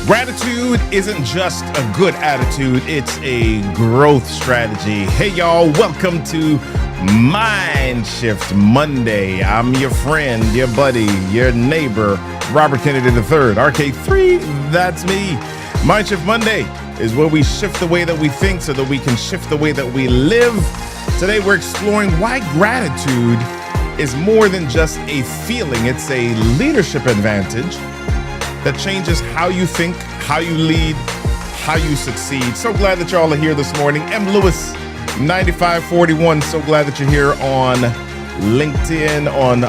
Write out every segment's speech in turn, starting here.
Gratitude isn't just a good attitude, it's a growth strategy. Hey, y'all, welcome to MINDSHiFT Monday. I'm your friend, your buddy, your neighbor, Robert Kennedy III, RK3, that's me. MINDSHiFT Monday is where we shift the way that we think so that we can shift the way that we live. Today, we're exploring why gratitude is more than just a feeling. It's a leadership advantage that changes how you think, how you lead, how you succeed. So glad that y'all are here this morning. M. Lewis, 9541. So glad that you're here on LinkedIn, on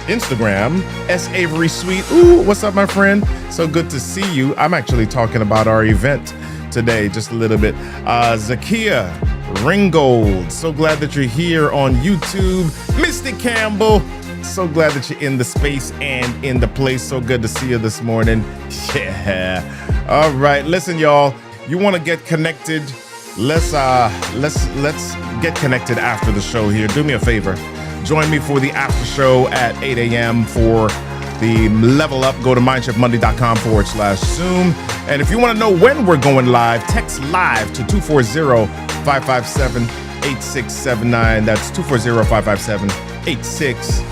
Instagram. S. Avery Sweet. Ooh, what's up, my friend? So good to see you. I'm actually talking about our event today, just a little bit. Zakia Ringgold. So glad that you're here on YouTube. Misty Campbell. So glad that you're in the space and in the place. So good to see you this morning. Yeah. All right. Listen, y'all. You want to get connected? Let's get connected after the show here. Do me a favor. Join me for the after show at 8 a.m. for the level up. Go to mindshipmonday.com/Zoom. And if you want to know when we're going live, text live to 240-557-8679. That's 240-557-8679.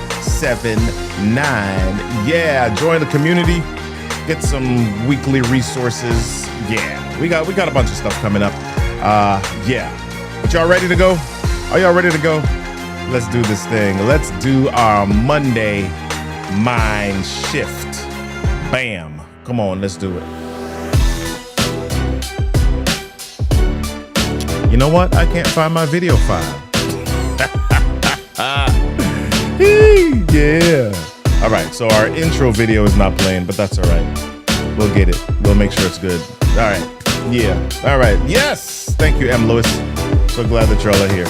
Yeah, join the community, get some weekly resources. Yeah, we got a bunch of stuff coming up. Yeah, but y'all ready to go? Are y'all ready to go? Let's do this thing. Let's do our Monday mind shift. Bam. Come on, let's do it. You know what? I can't find my video file. Yeah. All right. So our intro video is not playing, but that's all right. We'll get it. We'll make sure it's good. All right. Yeah. All right. Yes. Thank you, M. Lewis. So glad that y'all are here.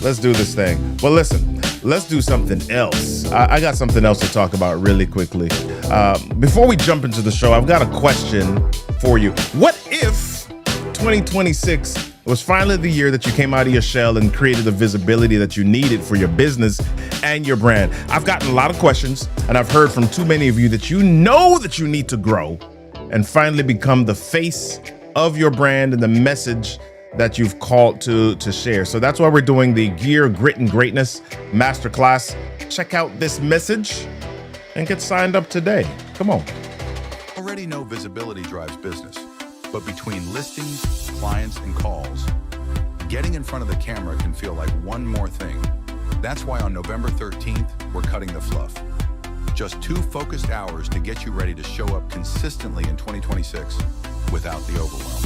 Let's do this thing. Well, listen, let's do something else. I got something else to talk about really quickly. Before we jump into the show, I've got a question for you. What if 2026 was finally the year that you came out of your shell and created the visibility that you needed for your business and your brand? I've gotten a lot of questions, and I've heard from too many of you that you know that you need to grow and finally become the face of your brand and the message that you've called to share. So that's why we're doing the Gear, Grit, and Greatness Masterclass. Check out this message and get signed up today. Come on. Already know visibility drives business. But between listings, clients, and calls, getting in front of the camera can feel like one more thing. That's why on November 13th, we're cutting the fluff. Just 2 focused hours to get you ready to show up consistently in 2026 without the overwhelm.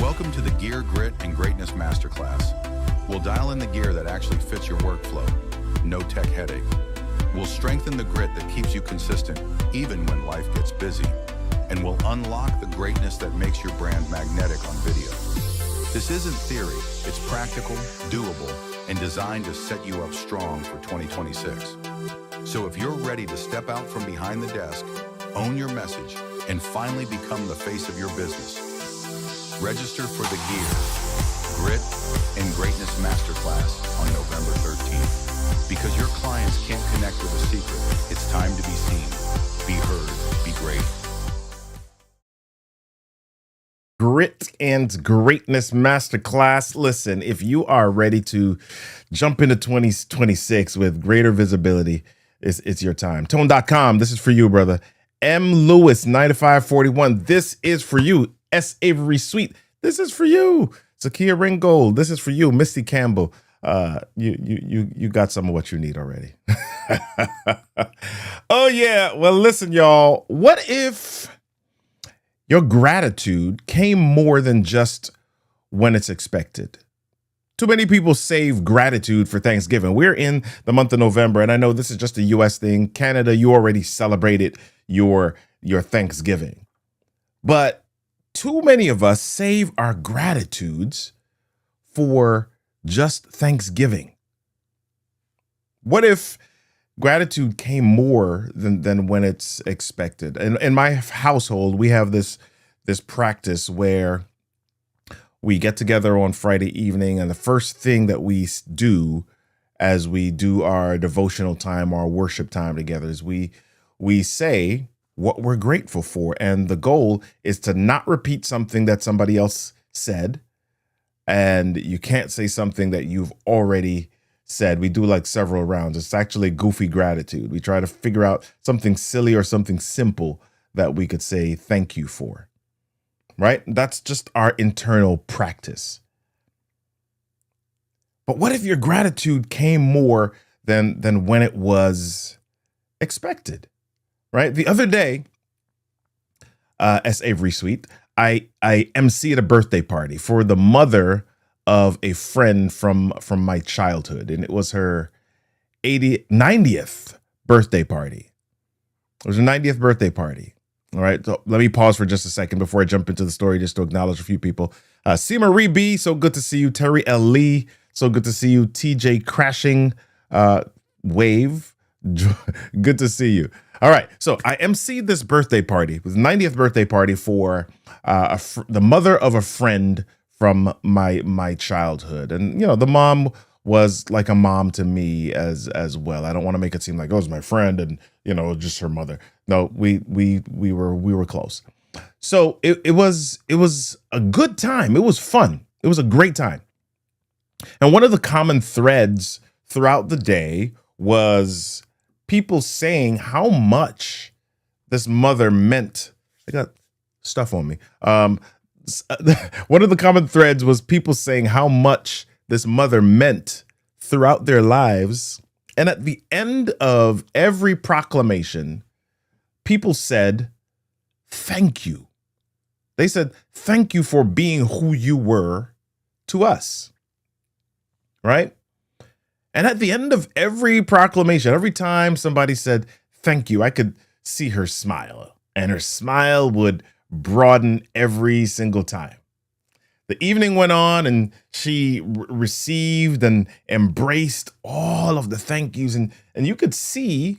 Welcome to the Gear, Grit, and Greatness Masterclass. We'll dial in the gear that actually fits your workflow. No tech headache. We'll strengthen the grit that keeps you consistent, even when life gets busy. And will unlock the greatness that makes your brand magnetic on video. This isn't theory, it's practical, doable, and designed to set you up strong for 2026. So if you're ready to step out from behind the desk, own your message, and finally become the face of your business, register for the Gear, Grit, and Greatness Masterclass on November 13th. Because your clients can't connect with a secret, it's time to be seen, be heard, be great. Grit and Greatness Masterclass. Listen, if you are ready to jump into 2026 with greater visibility, it's your time. Tone.com, this is for you, brother. M. Lewis, 9541, this is for you. S. Avery Sweet, this is for you. Zakia Ringgold, this is for you. Misty Campbell, you got some of what you need already. Oh, yeah. Well, listen, y'all. What if your gratitude came more than just when it's expected? Too many people save gratitude for Thanksgiving. We're in the month of November, and I know this is just a U.S. thing. Canada, you already celebrated your Thanksgiving. But too many of us save our gratitudes for just Thanksgiving. What if gratitude came more than when it's expected? And in my household, we have this practice where we get together on Friday evening, and the first thing that we do as we do our devotional time, our worship time together, is we say what we're grateful for. And the goal is to not repeat something that somebody else said. And you can't say something that you've already said. We do like several rounds. It's actually goofy gratitude. We try to figure out something silly or something simple that we could say thank you for, right? That's just our internal practice. But what if your gratitude came more than when it was expected, right? The other day, S. Avery Sweet, I emceed a birthday party for the mother of a friend from my childhood, and it was her 90th birthday party. It was her 90th birthday party. All right, so let me pause for just a second before I jump into the story, just to acknowledge a few people. C. Marie B, so good to see you. Terry L. Lee, so good to see you. TJ Crashing Wave, good to see you. All right, so I emceed this birthday party. It was the 90th birthday party for the mother of a friend from my childhood. And, you know, the mom was like a mom to me as well. I don't want to make it seem like, oh, it was my friend and, you know, just her mother. No, we were close. So it was a good time. It was fun. It was a great time. And one of the common threads throughout the day was people saying how much this mother meant. I got stuff on me. One of the common threads was people saying how much this mother meant throughout their lives. And at the end of every proclamation, people said, thank you. They said, thank you for being who you were to us. Right? And at the end of every proclamation, every time somebody said, thank you, I could see her smile. And her smile would broaden every single time. The evening went on and she received and embraced all of the thank yous. And you could see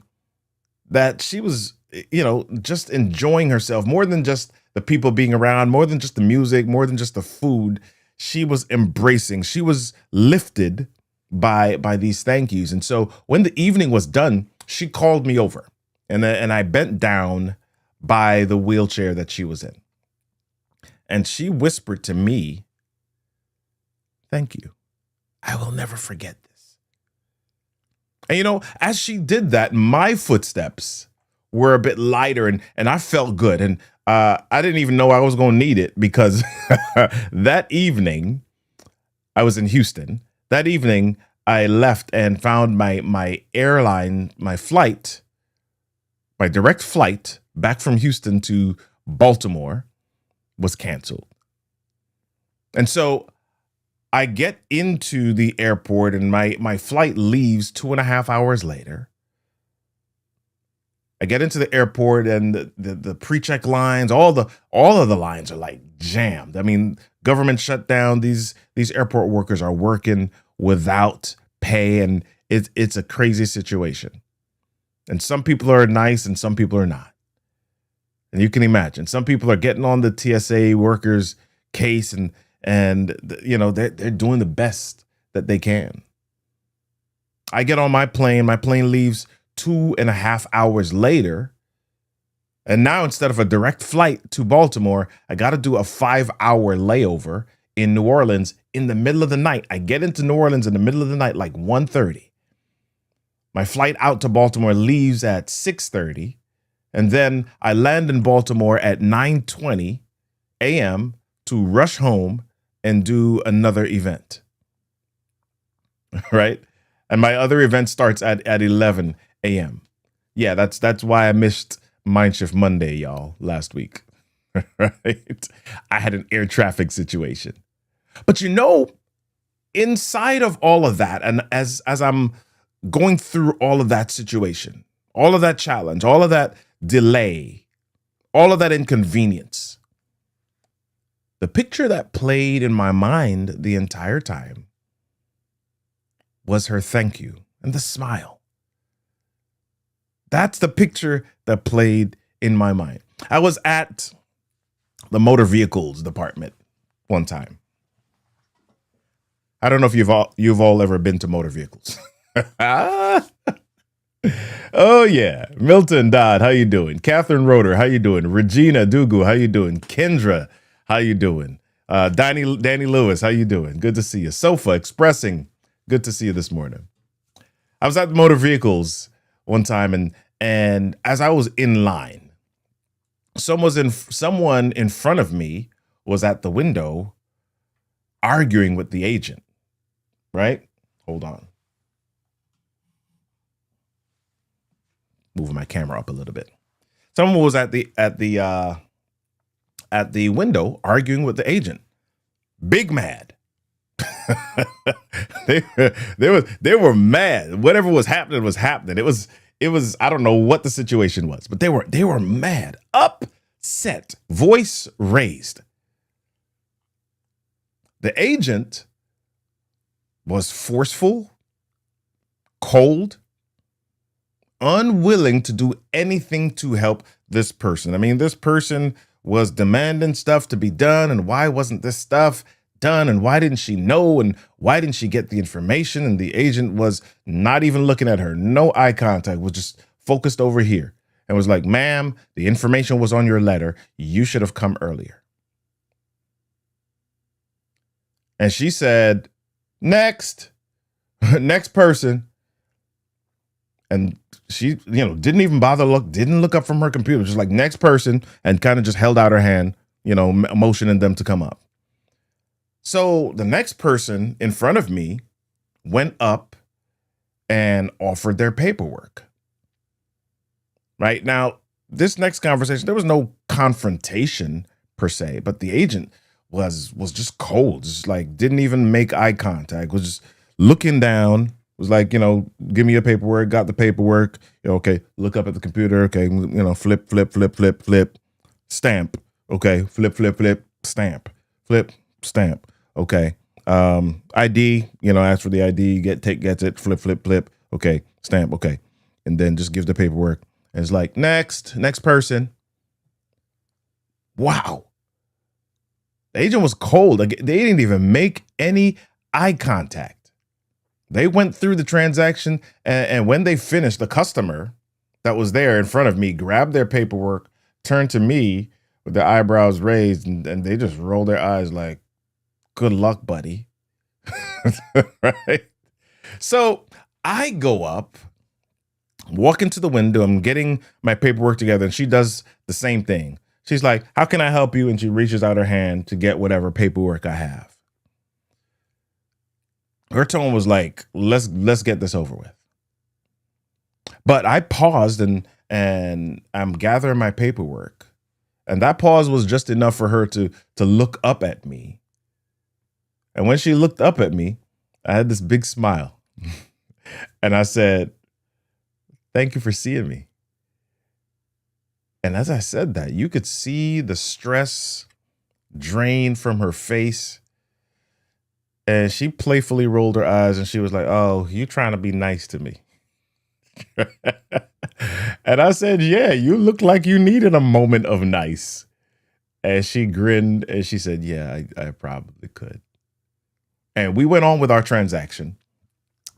that she was, you know, just enjoying herself more than just the people being around, more than just the music, more than just the food. She was embracing. She was lifted by these thank yous. And so when the evening was done, she called me over and I bent down by the wheelchair that she was in. And she whispered to me, thank you. I will never forget this. And, you know, as she did that, my footsteps were a bit lighter and I felt good. And I didn't even know I was going to need it because that evening, I was in Houston. That evening, I left and found my airline, my direct flight back from Houston to Baltimore was canceled. And so I get into the airport and my flight leaves 2.5 hours later. I get into the airport and the pre-check lines, all of the lines are like jammed. I mean, government shut down. These airport workers are working without pay, and it's a crazy situation. And some people are nice and some people are not. And you can imagine, some people are getting on the TSA workers' case and you know, they're doing the best that they can. I get on my plane leaves 2.5 hours later. And now instead of a direct flight to Baltimore, I got to do a 5-hour layover in New Orleans in the middle of the night. I get into New Orleans in the middle of the night, like 1:30. My flight out to Baltimore leaves at 6:30. And then I land in Baltimore at 9:20 a.m. to rush home and do another event. Right? And my other event starts at 11 a.m. Yeah, that's why I missed MINDSHiFT Monday, y'all, last week. Right? I had an air traffic situation. But you know, inside of all of that, and as I'm going through all of that situation, all of that challenge, all of that delay, all of that inconvenience, the picture that played in my mind the entire time was her thank you and the smile. That's the picture that played in my mind. I was at the motor vehicles department one time. I don't know if you've all ever been to motor vehicles. Oh yeah, Milton Dodd, how you doing? Catherine Roeder, how you doing? Regina Dugu, how you doing? Kendra, how you doing? Danny Lewis, how you doing? Good to see you. Sofa Expressing, good to see you this morning. I was at the motor vehicles one time, and as I was in line, someone in front of me was at the window arguing with the agent. Right? Hold on. Moving my camera up a little bit. Someone was at the window arguing with the agent. Big mad. they were mad. Whatever was happening was happening. It was I don't know what the situation was, but they were mad, upset, voice raised. The agent was forceful, cold, unwilling to do anything to help this person. I mean, this person was demanding stuff to be done, and why wasn't this stuff done, and why didn't she know, and why didn't she get the information? And the agent was not even looking at her, no eye contact, was just focused over here, and was like, ma'am, the information was on your letter. You should have come earlier. And she said, next person. And she, didn't even didn't look up from her computer, just like next person, and kind of just held out her hand, motioning them to come up. So the next person in front of me went up and offered their paperwork. Right now, this next conversation, there was no confrontation per se, but the agent was just cold, just like didn't even make eye contact, was just looking down. Was like, give me your paperwork, got the paperwork. Okay, look up at the computer. Okay, flip, stamp. Okay, flip, stamp, flip, stamp. Okay, ID, ask for the ID, gets it, flip. Okay, stamp. Okay, and then just give the paperwork. And it's like, next person. Wow. The agent was cold. Like, they didn't even make any eye contact. They went through the transaction, and when they finished, the customer that was there in front of me grabbed their paperwork, turned to me with their eyebrows raised, and they just rolled their eyes like, good luck, buddy. Right? So I go up, walk into the window, I'm getting my paperwork together, and she does the same thing. She's like, how can I help you? And she reaches out her hand to get whatever paperwork I have. Her tone was like, let's get this over with. But I paused and I'm gathering my paperwork. And that pause was just enough for her to look up at me. And when she looked up at me, I had this big smile. And I said, thank you for seeing me. And as I said that, you could see the stress drain from her face. And she playfully rolled her eyes and she was like, oh, you trying to be nice to me. And I said, yeah, you look like you needed a moment of nice. And she grinned and she said, yeah, I probably could. And we went on with our transaction.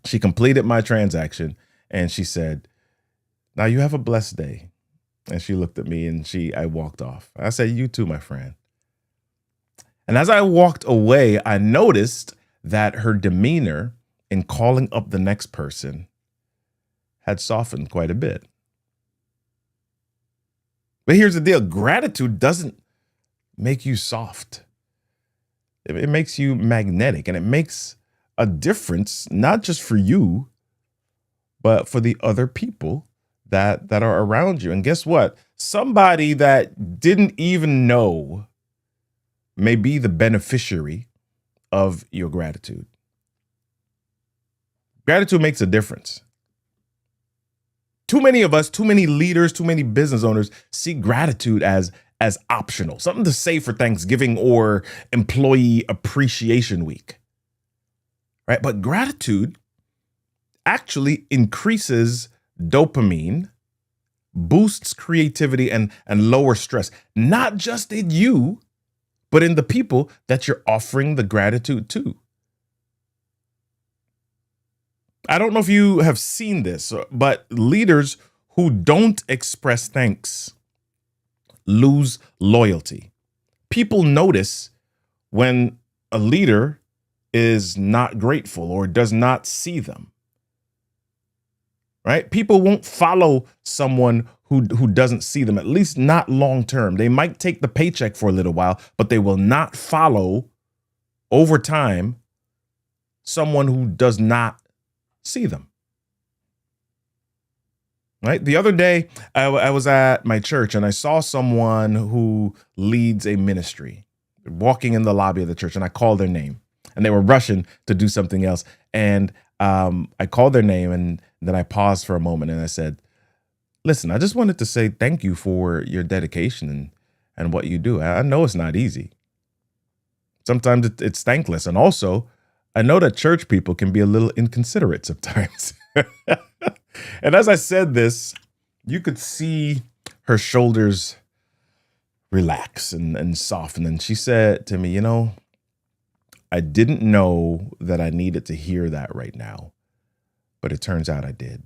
She completed my transaction and she said, now you have a blessed day. And she looked at me and I walked off. I said, you too, my friend. And as I walked away, I noticed that her demeanor in calling up the next person had softened quite a bit. But here's the deal. Gratitude doesn't make you soft. It makes you magnetic, and it makes a difference, not just for you, but for the other people that are around you. And guess what? Somebody that didn't even know may be the beneficiary of your gratitude. Gratitude makes a difference. Too many of us, too many leaders, too many business owners see gratitude as optional, something to say for Thanksgiving or Employee Appreciation Week, right? But gratitude actually increases dopamine, boosts creativity, and lower stress, not just in you, but in the people that you're offering the gratitude to. I don't know if you have seen this, but leaders who don't express thanks lose loyalty. People notice when a leader is not grateful or does not see them, right? People won't follow someone who doesn't see them, at least not long term. They might take the paycheck for a little while, but they will not follow over time someone who does not see them. Right? The other day, I was at my church and I saw someone who leads a ministry walking in the lobby of the church, and I called their name and they were rushing to do something else. And I called their name and then I paused for a moment and I said, listen, I just wanted to say thank you for your dedication and what you do. I know it's not easy. Sometimes it's thankless. And also, I know that church people can be a little inconsiderate sometimes. And as I said this, you could see her shoulders relax and soften. And she said to me, I didn't know that I needed to hear that right now, but it turns out I did.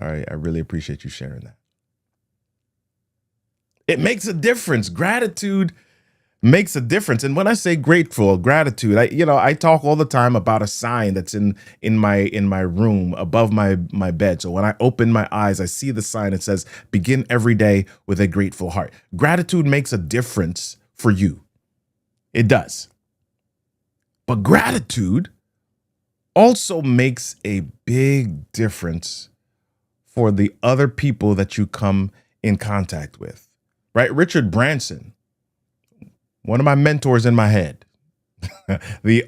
All right. I really appreciate you sharing that. It makes a difference. Gratitude makes a difference. And when I say gratitude, I talk all the time about a sign that's in my room above my bed. So when I open my eyes, I see the sign that says, begin every day with a grateful heart. Gratitude makes a difference for you. It does. But gratitude also makes a big difference for the other people that you come in contact with, right? Richard Branson, one of my mentors in my head, the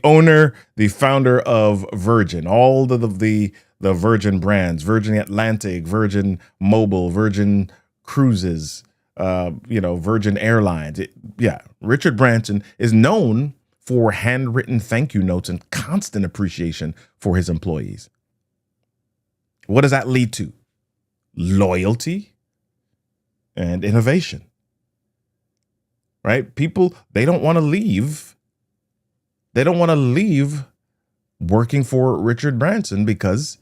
founder of Virgin, all of the Virgin brands, Virgin Atlantic, Virgin Mobile, Virgin Cruises, Virgin Airlines. Richard Branson is known for handwritten thank you notes and constant appreciation for his employees. What does that lead to? Loyalty and innovation. Right? People, they don't want to leave. They don't want to leave working for Richard Branson because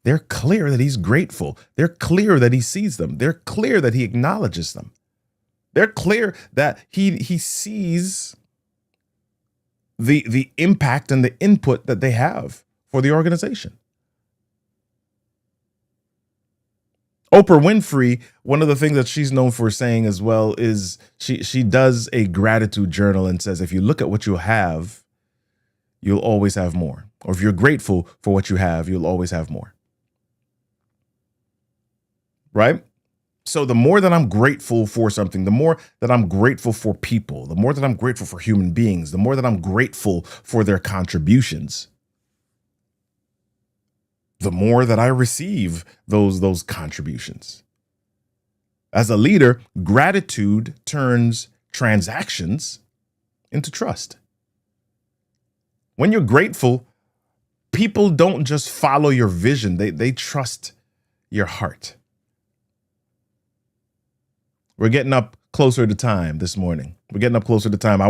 they're clear that he's grateful. They're clear that he sees them. They're clear that he acknowledges them. They're clear that he sees the impact and the input that they have for the organization. Oprah Winfrey, one of the things that she's known for saying as well is she does a gratitude journal and says, if you look at what you have, you'll always have more. Or if you're grateful for what you have, you'll always have more. Right? So the more that I'm grateful for something, the more that I'm grateful for people, the more that I'm grateful for human beings, the more that I'm grateful for their contributions, the more that I receive those contributions. As a leader, gratitude turns transactions into trust. When you're grateful, people don't just follow your vision, they trust your heart. We're getting up closer to time this morning. We're getting up closer to time.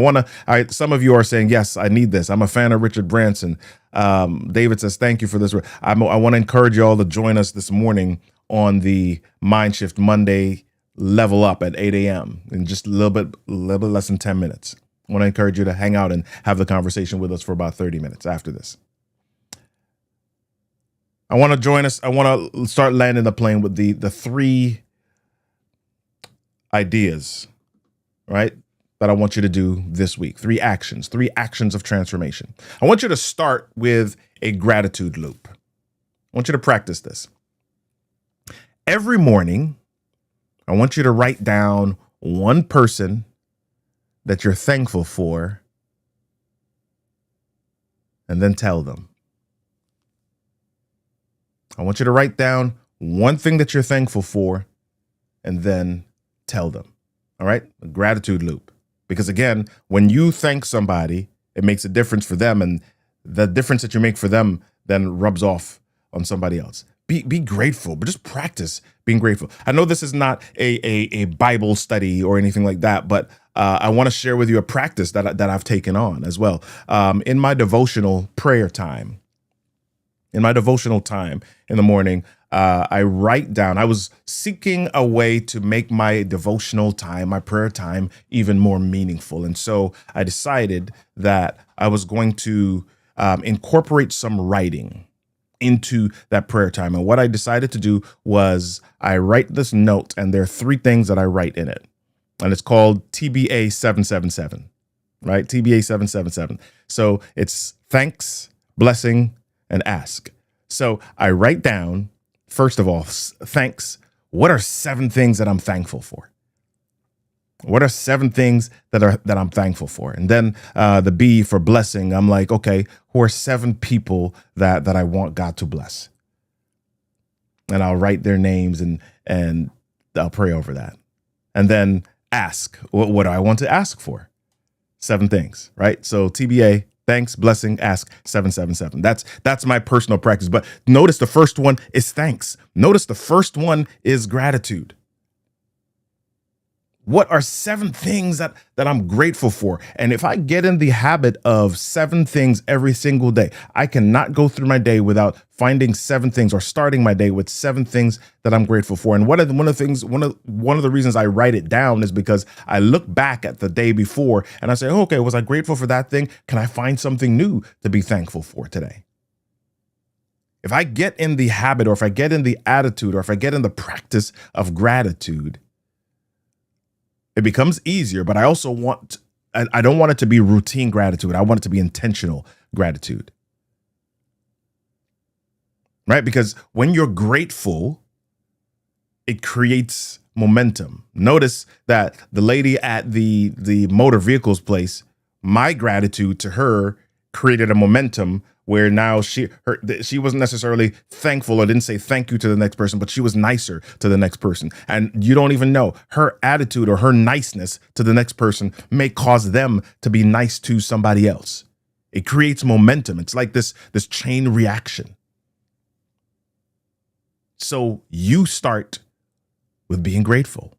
Some of you are saying, yes, I need this. I'm a fan of Richard Branson. David says, thank you for this. I want to encourage you all to join us this morning on the MINDSHiFT Monday Level Up at 8 a.m. in just a little bit less than 10 minutes. I want to encourage you to hang out and have the conversation with us for about 30 minutes after this. I want to join us. I want to start landing the plane with the three ideas, right, that I want you to do this week. Three actions of transformation. I want you to start with a gratitude loop. I want you to practice this. Every morning, I want you to write down one person that you're thankful for and then tell them. I want you to write down one thing that you're thankful for and then tell them. All right? A gratitude loop. Because again, when you thank somebody, it makes a difference for them. And the difference that you make for them then rubs off on somebody else. Be grateful, but just practice being grateful. I know this is not a Bible study or anything like that, but I want to share with you a practice that I've taken on as well. In my devotional prayer time, In my devotional time in the morning, I write down, I was seeking a way to make my devotional time, my prayer time, even more meaningful. And so I decided that I was going to incorporate some writing into that prayer time. And what I decided to do was I write this note, and there are three things that I write in it. And it's called TBA 777, right? TBA 777. So it's thanks, blessing, and ask. So I write down, first of all, thanks. What are 7 things that I'm thankful for? What are 7 things that I'm thankful for? And then the B for blessing, I'm like, okay, who are 7 people that I want God to bless? And I'll write their names and I'll pray over that. And then ask, what do I want to ask for? 7 things, right? So TBA, thanks, blessing, ask, 777. That's my personal practice. But notice the first one is thanks. Notice the first one is gratitude. What are 7 things that I'm grateful for? And if I get in the habit of 7 things every single day, I cannot go through my day without finding 7 things or starting my day with 7 things that I'm grateful for. And one of the reasons I write it down is because I look back at the day before and I say, oh, okay, was I grateful for that thing? Can I find something new to be thankful for today? If I get in the habit, or if I get in the attitude, or if I get in the practice of gratitude, it becomes easier, but I don't want it to be routine gratitude. I want it to be intentional gratitude. Right? Because when you're grateful, it creates momentum. Notice that the lady at the motor vehicles place, my gratitude to her created a momentum where now she wasn't necessarily thankful or didn't say thank you to the next person, but she was nicer to the next person. And you don't even know, her attitude or her niceness to the next person may cause them to be nice to somebody else. It creates momentum. It's like this chain reaction. So you start with being grateful.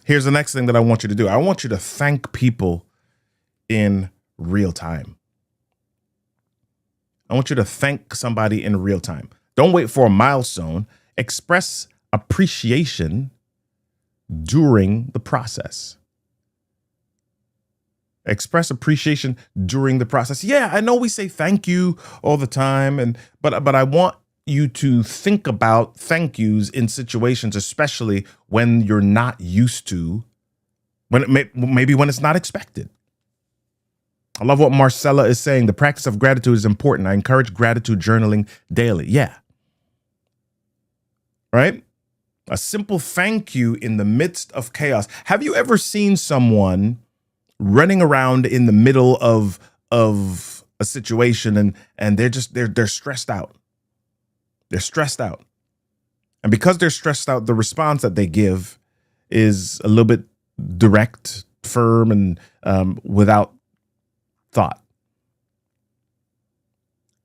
Here's the next thing that I want you to do. I want you to thank people in real time. I want you to thank somebody in real time. Don't wait for a milestone. Express appreciation during the process. Express appreciation during the process. Yeah, I know we say thank you all the time, but I want you to think about thank yous in situations, especially when you're not used to, maybe when it's not expected. I love what Marcella is saying. The practice of gratitude is important. I encourage gratitude journaling daily. Yeah. Right? A simple thank you in the midst of chaos. Have you ever seen someone running around in the middle of a situation and they're stressed out? They're stressed out. And because they're stressed out, the response that they give is a little bit direct, firm, and without thought.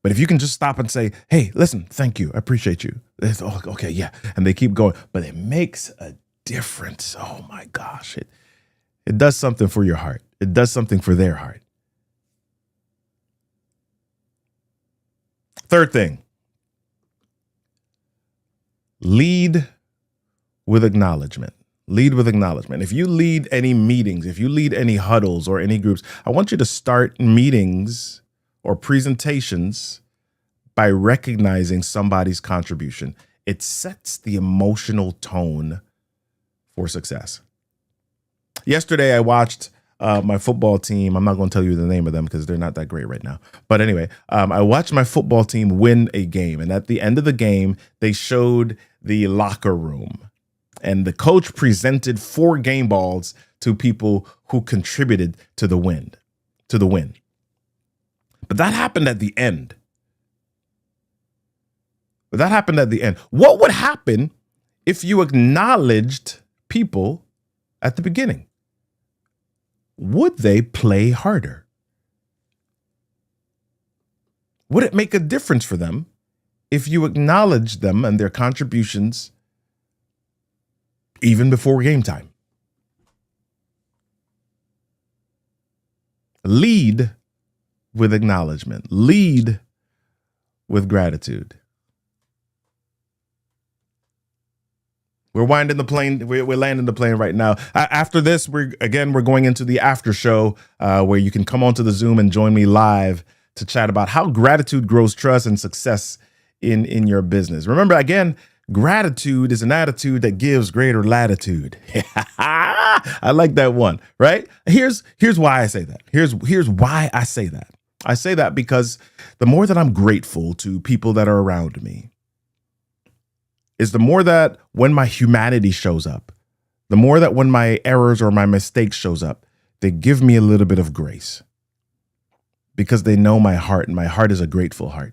But if you can just stop and say, hey, listen, thank you, I appreciate you. It's, oh, okay, yeah. And they keep going, but it makes a difference. Oh my gosh. It does something for your heart. It does something for their heart. Third thing, lead with acknowledgement. Lead with acknowledgement. If you lead any meetings, if you lead any huddles or any groups, I want you to start meetings or presentations by recognizing somebody's contribution. It sets the emotional tone for success. Yesterday, I watched my football team. I'm not going to tell you the name of them because they're not that great right now. But anyway, I watched my football team win a game. And at the end of the game, they showed the locker room. And the coach presented 4 game balls to people who contributed to the win. But that happened at the end. What would happen if you acknowledged people at the beginning? Would they play harder? Would it make a difference for them if you acknowledged them and their contributions even before game time? Lead with acknowledgement. Lead with gratitude. We're winding the plane. We're landing the plane right now. After this, we're going into the after show where you can come onto the Zoom and join me live to chat about how gratitude grows trust and success in your business. Remember, again, gratitude is an attitude that gives greater latitude. I like that one, right? Here's why I say that. Here's why I say that. I say that because the more that I'm grateful to people that are around me, is the more that when my humanity shows up, the more that when my errors or my mistakes shows up, they give me a little bit of grace because they know my heart, and my heart is a grateful heart.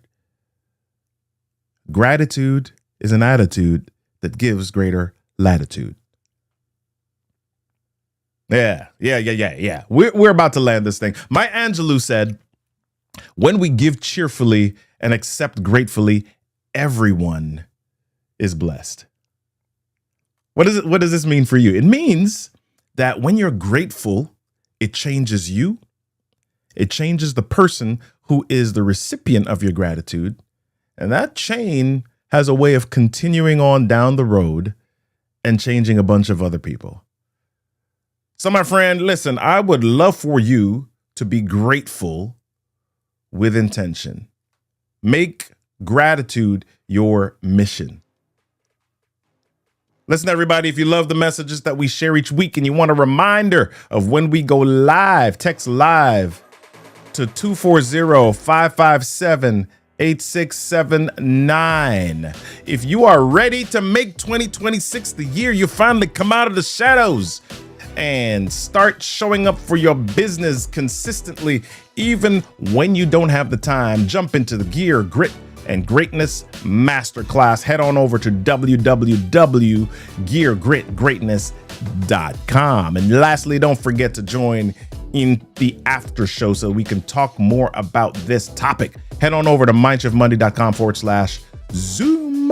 Gratitude is an attitude that gives greater latitude. Yeah. We're about to land this thing. Maya Angelou said, when we give cheerfully and accept gratefully, everyone is blessed. What does this mean for you? It means that when you're grateful, it changes you. It changes the person who is the recipient of your gratitude. And that chain has a way of continuing on down the road and changing a bunch of other people. So my friend, listen, I would love for you to be grateful with intention. Make gratitude your mission. Listen, everybody, if you love the messages that we share each week and you want a reminder of when we go live, text live to 240-557-8679. If you are ready to make 2026 the year you finally come out of the shadows and start showing up for your business consistently, even when you don't have the time, jump into the Gear, Grit, and Greatness Masterclass. Head on over to www.geargritgreatness.com. And lastly, don't forget to join in the after show so we can talk more about this topic. Head on over to MINDSHiFTMonday.com/Zoom.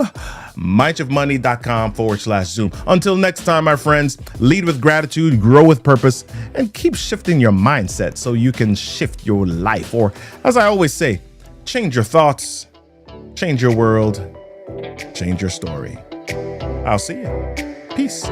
MINDSHiFTMonday.com/Zoom. Until next time, my friends, lead with gratitude, grow with purpose, and keep shifting your mindset so you can shift your life. Or, as I always say, change your thoughts, change your world, change your story. I'll see you. Peace.